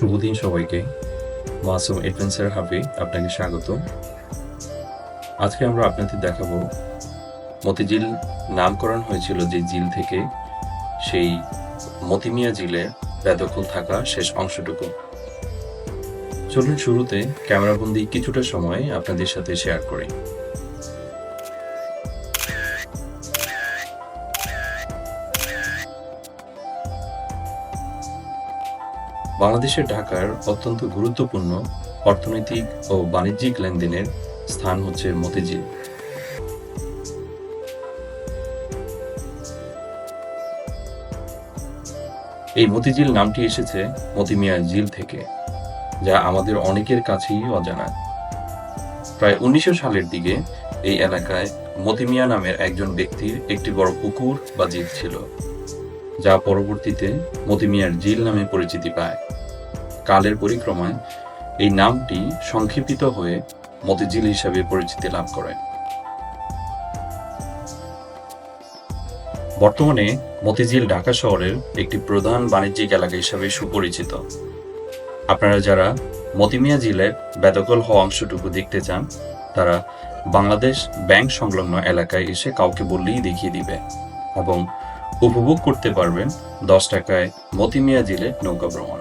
শুভ দিন সবাইকে। মাসুম অ্যাডভেঞ্চার হাবে আপনাকে স্বাগত। আজকে আমরা আপনাদের দেখাবো মতিঝিল নামকরণ হয়েছিল যে ঝিল থেকে, সেই মতিমিয়া ঝিলের বেদখল থাকা শেষ অংশটুকু। চলুন শুরুতে ক্যামেরাবন্দি কিছুটা সময় আপনাদের সাথে শেয়ার করি। বাংলাদেশের ঢাকার অত্যন্ত গুরুত্বপূর্ণ অর্থনৈতিক ও বাণিজ্যিক লেনদেনের স্থান হচ্ছে মতিঝিল। এই মতিঝিল নামটি এসেছে মতিমিয়া ঝিল থেকে, যা আমাদের অনেকের কাছেই অজানা। প্রায় ১৯০০ সালের দিকে এই এলাকায় মতিমিয়া নামের একজন ব্যক্তির একটি বড় পুকুর বা ঝিল ছিল, যা পরবর্তীতে মতিমিয়ার ঝিল নামে পরিচিতি পায়। কালের পরিক্রমায় এই নামটি সংক্ষেপিত হয়ে মতিঝিল হিসাবে পরিচিতি লাভ করে। বর্তমানে মতিঝিল ঢাকা শহরের একটি প্রধান বাণিজ্যিক এলাকা হিসাবে সুপরিচিত। আপনারা যারা মতিমিয়া ঝিলের বেদখল হওয়া অংশটুকু দেখতে চান, তারা বাংলাদেশ ব্যাংক সংলগ্ন এলাকায় এসে কাউকে বললেই দেখিয়ে দিবে এবং উপভোগ করতে পারবেন ১০ টাকায় মতিমিয়া ঝিলে নৌকা ভ্রমণ।